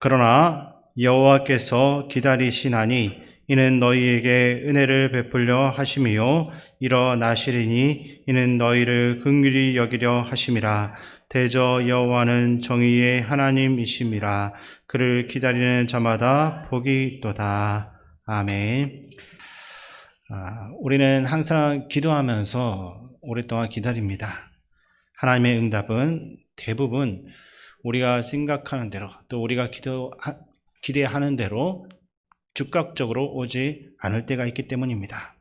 그러나 여호와께서 기다리시나니 이는 너희에게 은혜를 베풀려 하심이요 일어나시리니 이는 너희를 긍휼히 여기려 하심이라. 대저 여호와는 정의의 하나님이심이라. 그를 기다리는 자마다 복이 있도다. 아멘. 우리는 항상 기도하면서 오랫동안 기다립니다. 하나님의 응답은 대부분 우리가 생각하는 대로, 또 우리가 기대하는 대로 즉각적으로 오지 않을 때가 있기 때문입니다.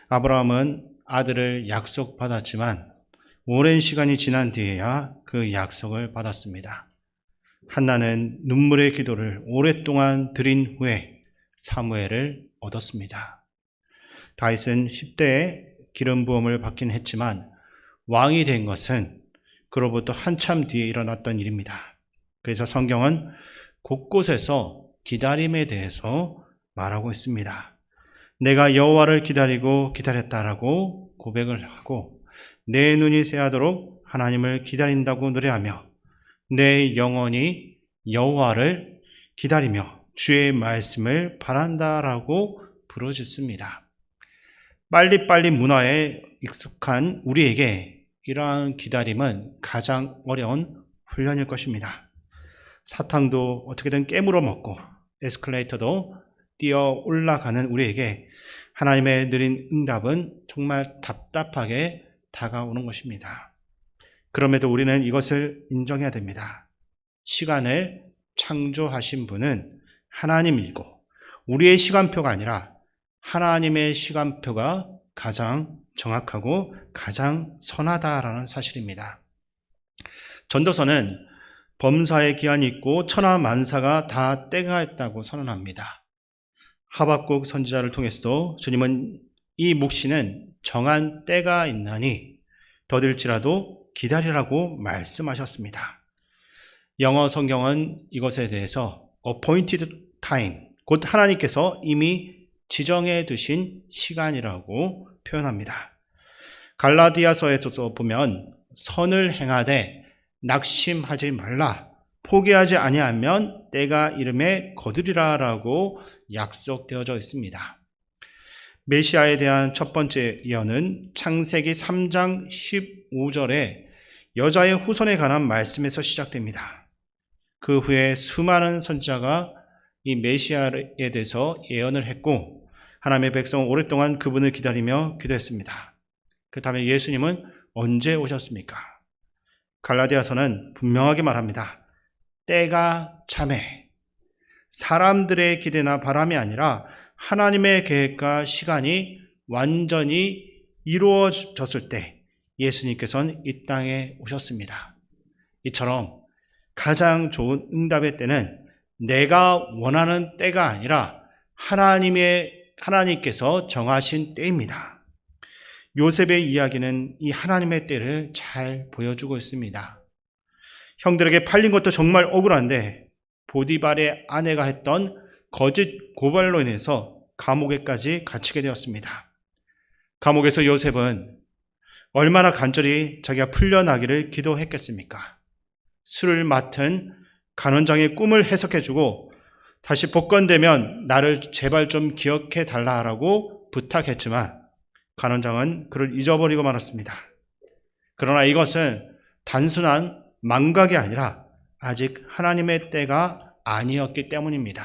아브라함은 아들을 약속받았지만 오랜 시간이 지난 뒤에야 그 약속을 받았습니다. 한나는 눈물의 기도를 오랫동안 드린 후에 사무엘을 얻었습니다. 다윗은 10대에 기름 부음을 받긴 했지만 왕이 된 것은 그로부터 한참 뒤에 일어났던 일입니다. 그래서 성경은 곳곳에서 기다림에 대해서 말하고 있습니다. 내가 여호와를 기다리고 기다렸다라고 고백을 하고, 내 눈이 새하도록 하나님을 기다린다고 노래하며, 내 영혼이 여호와를 기다리며 주의 말씀을 바란다라고 부르짖습니다. 빨리빨리 문화에 익숙한 우리에게 이러한 기다림은 가장 어려운 훈련일 것입니다. 사탕도 어떻게든 깨물어 먹고 에스컬레이터도 뛰어 올라가는 우리에게 하나님의 느린 응답은 정말 답답하게 다가오는 것입니다. 그럼에도 우리는 이것을 인정해야 됩니다. 시간을 창조하신 분은 하나님이고 우리의 시간표가 아니라 하나님의 시간표가 가장 정확하고 가장 선하다라는 사실입니다. 전도서는 범사에 기한이 있고 천하 만사가 다 때가 있다고 선언합니다. 하박국 선지자를 통해서도 주님은 이 묵시는 정한 때가 있나니 더딜지라도 기다리라고 말씀하셨습니다. 영어 성경은 이것에 대해서 appointed time, 곧 하나님께서 이미 지정해 두신 시간이라고 표현합니다. 갈라디아서에서도 보면 선을 행하되 낙심하지 말라, 포기하지 아니하면 때가 이름에 거두리라라고 약속되어져 있습니다. 메시아에 대한 첫 번째 예언은 창세기 3장 15절에 여자의 후손에 관한 말씀에서 시작됩니다. 그 후에 수많은 선지자가 이 메시아에 대해서 예언을 했고, 하나님의 백성은 오랫동안 그분을 기다리며 기도했습니다. 그 다음에 예수님은 언제 오셨습니까? 갈라디아서는 분명하게 말합니다. 때가 차매, 사람들의 기대나 바람이 아니라 하나님의 계획과 시간이 완전히 이루어졌을 때 예수님께서는 이 땅에 오셨습니다. 이처럼 가장 좋은 응답의 때는 내가 원하는 때가 아니라 하나님께서 정하신 때입니다. 요셉의 이야기는 이 하나님의 때를 잘 보여주고 있습니다. 형들에게 팔린 것도 정말 억울한데 보디발의 아내가 했던 거짓 고발로 인해서 감옥에까지 갇히게 되었습니다. 감옥에서 요셉은 얼마나 간절히 자기가 풀려나기를 기도했겠습니까? 술을 맡은 간원장의 꿈을 해석해주고 다시 복권되면 나를 제발 좀 기억해 달라고 부탁했지만 간원장은 그를 잊어버리고 말았습니다. 그러나 이것은 단순한 망각이 아니라 아직 하나님의 때가 아니었기 때문입니다.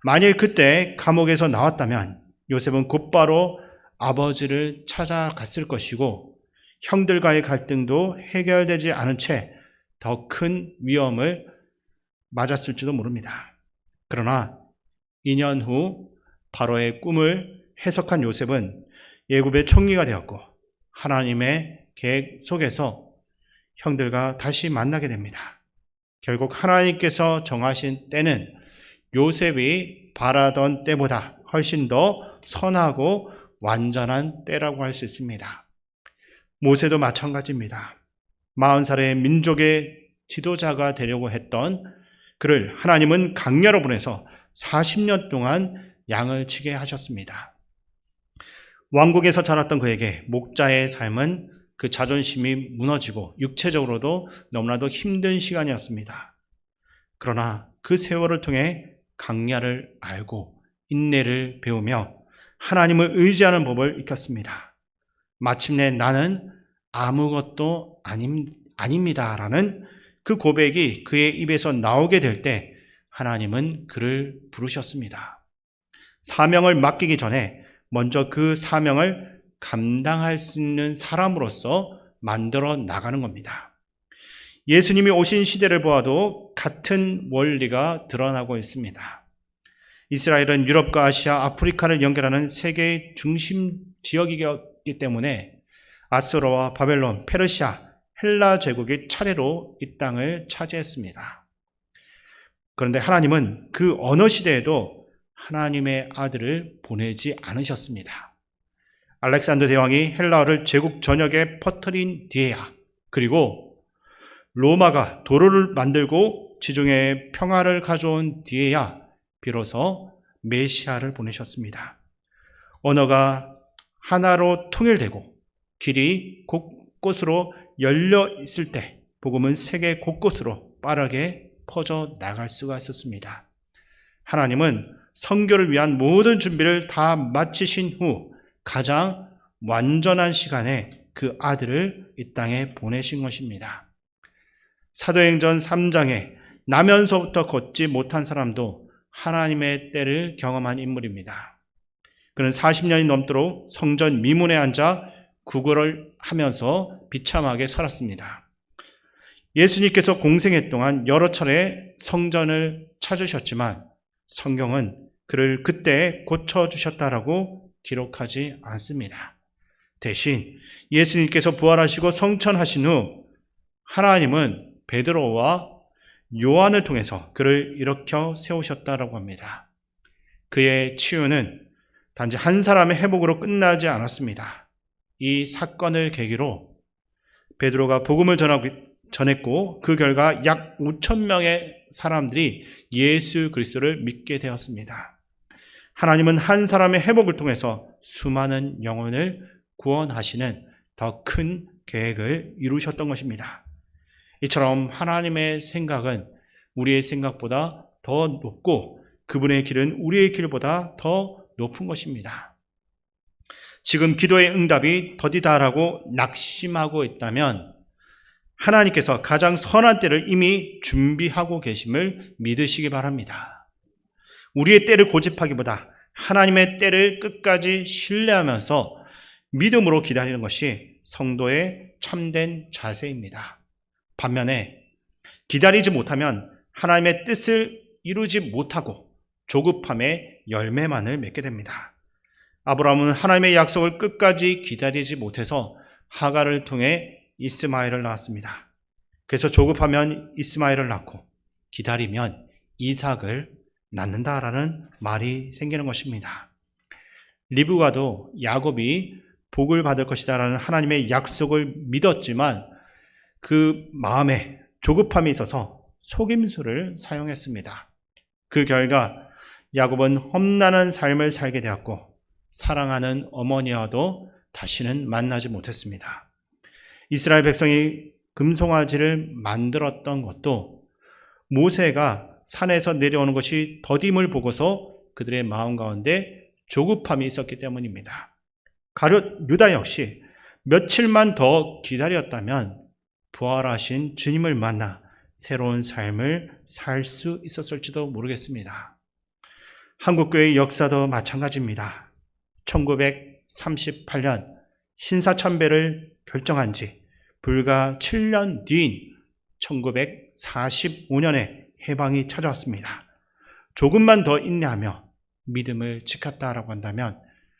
만일 그때 감옥에서 나왔다면 요셉은 곧바로 아버지를 찾아갔을 것이고 형들과의 갈등도 해결되지 않은 채 더 큰 위험을 맞았을지도 모릅니다. 그러나 2년 후 바로의 꿈을 해석한 요셉은 애굽의 총리가 되었고 하나님의 계획 속에서 형들과 다시 만나게 됩니다. 결국 하나님께서 정하신 때는 요셉이 바라던 때보다 훨씬 더 선하고 완전한 때라고 할 수 있습니다. 모세도 마찬가지입니다. 40살의 민족의 지도자가 되려고 했던 그를 하나님은 강야로 보내서 40년 동안 양을 치게 하셨습니다. 왕국에서 자랐던 그에게 목자의 삶은 그 자존심이 무너지고 육체적으로도 너무나도 힘든 시간이었습니다. 그러나 그 세월을 통해 강야를 알고 인내를 배우며 하나님을 의지하는 법을 익혔습니다. 마침내 나는 아무것도 아닙니다라는 그 고백이 그의 입에서 나오게 될 때 하나님은 그를 부르셨습니다. 사명을 맡기기 전에 먼저 그 사명을 감당할 수 있는 사람으로서 만들어 나가는 겁니다. 예수님이 오신 시대를 보아도 같은 원리가 드러나고 있습니다. 이스라엘은 유럽과 아시아, 아프리카를 연결하는 세계의 중심 지역이기 때문에 아수르와 바벨론, 페르시아, 헬라 제국이 차례로 이 땅을 차지했습니다. 그런데 하나님은 그 어느 시대에도 하나님의 아들을 보내지 않으셨습니다. 알렉산더 대왕이 헬라어를 제국 전역에 퍼뜨린 뒤에야, 그리고 로마가 도로를 만들고 지중해에 평화를 가져온 뒤에야 비로소 메시아를 보내셨습니다. 언어가 하나로 통일되고 길이 곳곳으로 열려 있을 때 복음은 세계 곳곳으로 빠르게 퍼져 나갈 수가 있었습니다. 하나님은 선교를 위한 모든 준비를 다 마치신 후 가장 완전한 시간에 그 아들을 이 땅에 보내신 것입니다. 사도행전 3장에 나면서부터 걷지 못한 사람도 하나님의 때를 경험한 인물입니다. 그는 40년이 넘도록 성전 미문에 앉아 구걸을 하면서 비참하게 살았습니다. 예수님께서 공생애 동안 여러 차례 성전을 찾으셨지만 성경은 그를 그때 고쳐주셨다라고 기록하지 않습니다. 대신 예수님께서 부활하시고 성천하신 후 하나님은 베드로와 요한을 통해서 그를 일으켜 세우셨다라고 합니다. 그의 치유는 단지 한 사람의 회복으로 끝나지 않았습니다. 이 사건을 계기로 베드로가 복음을 전했고 그 결과 약 5천 명의 사람들이 예수 그리스도를 믿게 되었습니다. 하나님은 한 사람의 회복을 통해서 수많은 영혼을 구원하시는 더 큰 계획을 이루셨던 것입니다. 이처럼 하나님의 생각은 우리의 생각보다 더 높고 그분의 길은 우리의 길보다 더 높은 것입니다. 지금 기도의 응답이 더디다라고 낙심하고 있다면 하나님께서 가장 선한 때를 이미 준비하고 계심을 믿으시기 바랍니다. 우리의 때를 고집하기보다 하나님의 때를 끝까지 신뢰하면서 믿음으로 기다리는 것이 성도의 참된 자세입니다. 반면에 기다리지 못하면 하나님의 뜻을 이루지 못하고 조급함의 열매만을 맺게 됩니다. 아브라함은 하나님의 약속을 끝까지 기다리지 못해서 하갈을 통해 이스마엘을 낳았습니다. 그래서 조급하면 이스마엘을 낳고 기다리면 이삭을 낳는다라는 말이 생기는 것입니다. 리브가도 야곱이 복을 받을 것이다라는 하나님의 약속을 믿었지만 그 마음에 조급함이 있어서 속임수를 사용했습니다. 그 결과 야곱은 험난한 삶을 살게 되었고 사랑하는 어머니와도 다시는 만나지 못했습니다. 이스라엘 백성이 금송아지를 만들었던 것도 모세가 산에서 내려오는 것이 더딤을 보고서 그들의 마음 가운데 조급함이 있었기 때문입니다. 가룟 유다 역시 며칠만 더 기다렸다면 부활하신 주님을 만나 새로운 삶을 살 수 있었을지도 모르겠습니다. 한국교회의 역사도 마찬가지입니다. 1938년 신사참배를 결정한 지 불과 7년 뒤인 1945년에 해방이 찾아왔습니다. 조금만 더 인내하며 믿음을 지켰다라고 한다면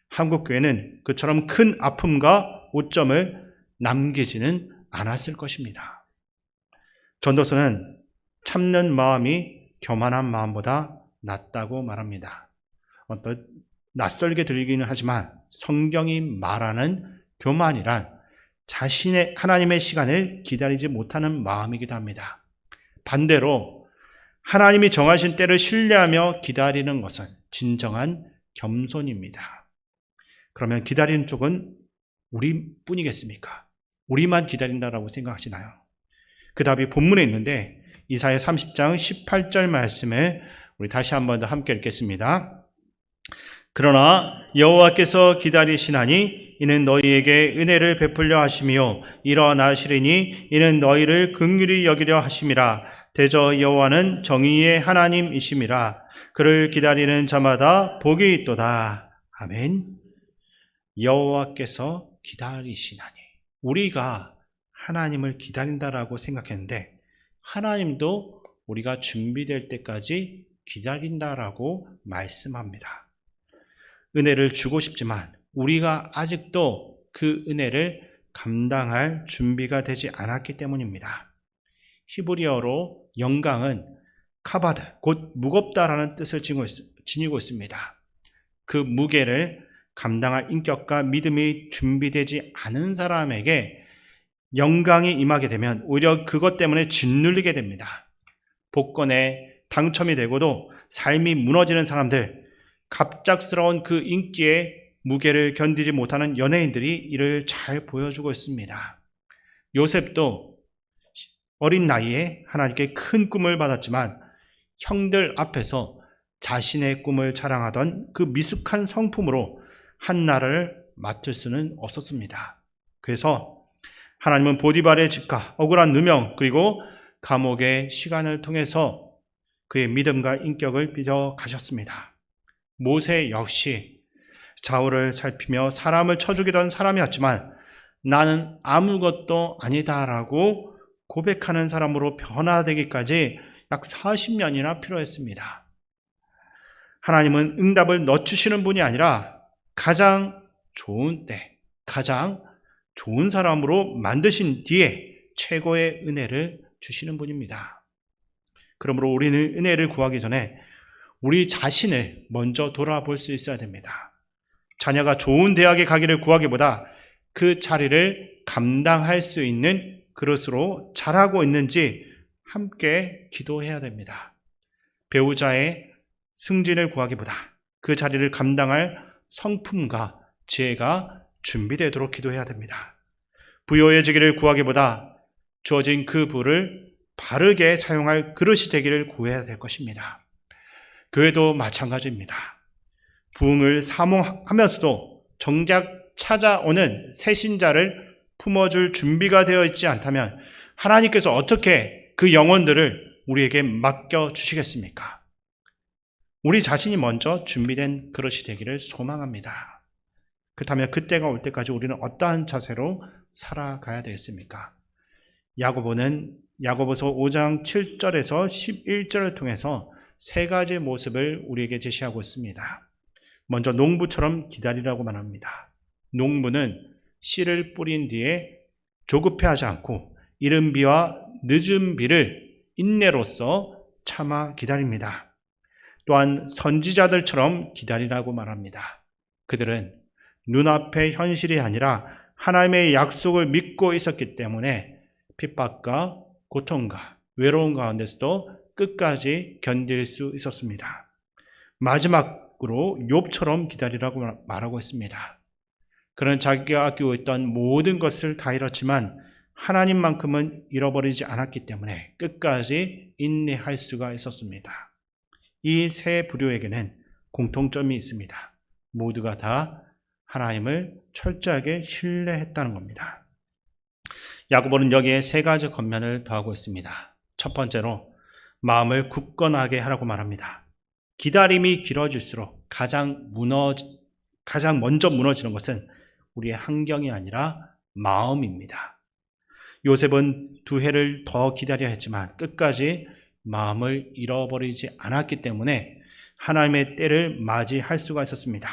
한국교회는 그처럼 큰 아픔과 오점을 남기지는 않았을 것입니다. 전도서는 참는 마음이 교만한 마음보다 낫다고 말합니다. 낯설게 들리기는 하지만 성경이 말하는 교만이란 자신의 하나님의 시간을 기다리지 못하는 마음이기도 합니다. 반대로 하나님이 정하신 때를 신뢰하며 기다리는 것은 진정한 겸손입니다. 그러면 기다리는 쪽은 우리뿐이겠습니까? 우리만 기다린다라고 생각하시나요? 그 답이 본문에 있는데 이사야 30장 18절 말씀을 우리 다시 한 번 더 함께 읽겠습니다. 그러나 여호와께서 기다리시나니 이는 너희에게 은혜를 베풀려 하시며 일어나시리니 이는 너희를 긍휼히 여기려 하심이라. 대저 여호와는 정의의 하나님이심이라. 그를 기다리는 자마다 복이 있도다. 아멘. 여호와께서 기다리시나니, 우리가 하나님을 기다린다라고 생각했는데 하나님도 우리가 준비될 때까지 기다린다라고 말씀합니다. 은혜를 주고 싶지만 우리가 아직도 그 은혜를 감당할 준비가 되지 않았기 때문입니다. 히브리어로 영광은 카바드, 곧 무겁다라는 뜻을 지니고 있습니다. 그 무게를 감당할 인격과 믿음이 준비되지 않은 사람에게 영광이 임하게 되면 오히려 그것 때문에 짓눌리게 됩니다. 복권에 당첨이 되고도 삶이 무너지는 사람들, 갑작스러운 그 인기의 무게를 견디지 못하는 연예인들이 이를 잘 보여주고 있습니다. 요셉도 어린 나이에 하나님께 큰 꿈을 받았지만 형들 앞에서 자신의 꿈을 자랑하던 그 미숙한 성품으로 한 나라를 맡을 수는 없었습니다. 그래서 하나님은 보디발의 집과 억울한 누명 그리고 감옥의 시간을 통해서 그의 믿음과 인격을 빚어 가셨습니다. 모세 역시 좌우를 살피며 사람을 쳐 죽이던 사람이었지만 나는 아무것도 아니다라고 고백하는 사람으로 변화되기까지 약 40년이나 필요했습니다. 하나님은 응답을 늦추시는 분이 아니라 가장 좋은 때, 가장 좋은 사람으로 만드신 뒤에 최고의 은혜를 주시는 분입니다. 그러므로 우리는 은혜를 구하기 전에 우리 자신을 먼저 돌아볼 수 있어야 됩니다. 자녀가 좋은 대학에 가기를 구하기보다 그 자리를 감당할 수 있는 그릇으로 자라고 있는지 함께 기도해야 됩니다. 배우자의 승진을 구하기보다 그 자리를 감당할 성품과 지혜가 준비되도록 기도해야 됩니다. 부요해지기를 구하기보다 주어진 그 부를 바르게 사용할 그릇이 되기를 구해야 될 것입니다. 교회도 마찬가지입니다. 부흥을 사모하면서도 정작 찾아오는 새신자를 품어줄 준비가 되어 있지 않다면 하나님께서 어떻게 그 영혼들을 우리에게 맡겨주시겠습니까? 우리 자신이 먼저 준비된 그릇이 되기를 소망합니다. 그렇다면 그때가 올 때까지 우리는 어떠한 자세로 살아가야 되겠습니까? 야고보는 야고보서 5장 7절에서 11절을 통해서 세 가지 모습을 우리에게 제시하고 있습니다. 먼저 농부처럼 기다리라고 말합니다. 농부는 씨를 뿌린 뒤에 조급해하지 않고 이른 비와 늦은 비를 인내로써 참아 기다립니다. 또한 선지자들처럼 기다리라고 말합니다. 그들은 눈앞의 현실이 아니라 하나님의 약속을 믿고 있었기 때문에 핍박과 고통과 외로움 가운데서도 끝까지 견딜 수 있었습니다. 마지막으로 욥처럼 기다리라고 말하고 있습니다. 그는 자기가 아끼고 있던 모든 것을 다 잃었지만 하나님만큼은 잃어버리지 않았기 때문에 끝까지 인내할 수가 있었습니다. 이 세 부류에게는 공통점이 있습니다. 모두가 다 하나님을 철저하게 신뢰했다는 겁니다. 야고보는 여기에 세 가지 겉면을 더하고 있습니다. 첫 번째로 마음을 굳건하게 하라고 말합니다. 기다림이 길어질수록 가장 먼저 무너지는 것은 우리의 환경이 아니라 마음입니다. 요셉은 2해를 더 기다려야 했지만 끝까지 마음을 잃어버리지 않았기 때문에 하나님의 때를 맞이할 수가 있었습니다.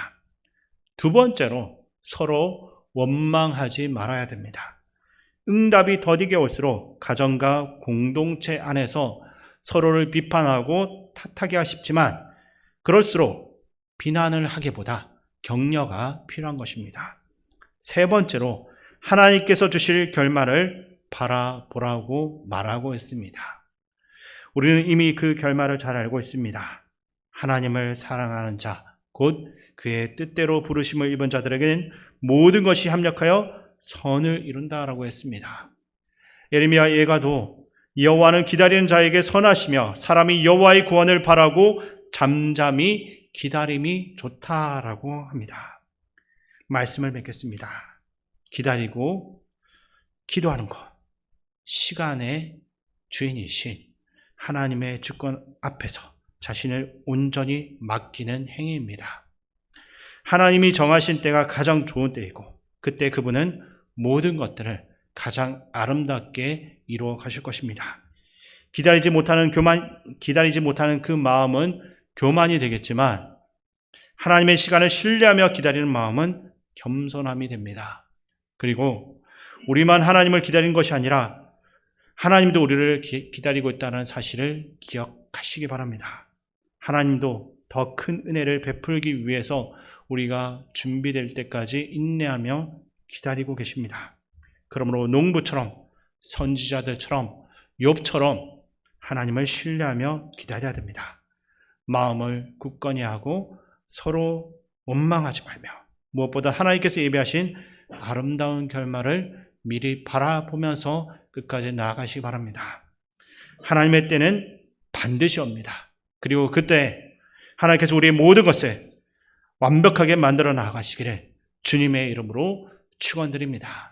두 번째로 서로 원망하지 말아야 됩니다. 응답이 더디게 올수록 가정과 공동체 안에서 서로를 비판하고 탓하기 쉽지만 그럴수록 비난을 하기보다 격려가 필요한 것입니다. 세 번째로 하나님께서 주실 결말을 바라보라고 말하고 있습니다. 우리는 이미 그 결말을 잘 알고 있습니다. 하나님을 사랑하는 자, 곧 그의 뜻대로 부르심을 입은 자들에게는 모든 것이 합력하여 선을 이룬다라고 했습니다. 예레미야 예가도 여호와는 기다리는 자에게 선하시며 사람이 여호와의 구원을 바라고 잠잠히 기다림이 좋다라고 합니다. 말씀을 맺겠습니다. 기다리고 기도하는 것, 시간의 주인이신 하나님의 주권 앞에서 자신을 온전히 맡기는 행위입니다. 하나님이 정하신 때가 가장 좋은 때이고 그때 그분은 모든 것들을 가장 아름답게 이루어 가실 것입니다. 기다리지 못하는 그 마음은 교만이 되겠지만 하나님의 시간을 신뢰하며 기다리는 마음은 겸손함이 됩니다. 그리고 우리만 하나님을 기다리는 것이 아니라 하나님도 우리를 기다리고 있다는 사실을 기억하시기 바랍니다. 하나님도 더 큰 은혜를 베풀기 위해서 우리가 준비될 때까지 인내하며 기다리고 계십니다. 그러므로 농부처럼 선지자들처럼 욥처럼 하나님을 신뢰하며 기다려야 됩니다. 마음을 굳건히 하고 서로 원망하지 말며 무엇보다 하나님께서 예비하신 아름다운 결말을 미리 바라보면서 끝까지 나아가시기 바랍니다. 하나님의 때는 반드시 옵니다. 그리고 그때 하나님께서 우리의 모든 것을 완벽하게 만들어 나가시기를 주님의 이름으로 축원드립니다.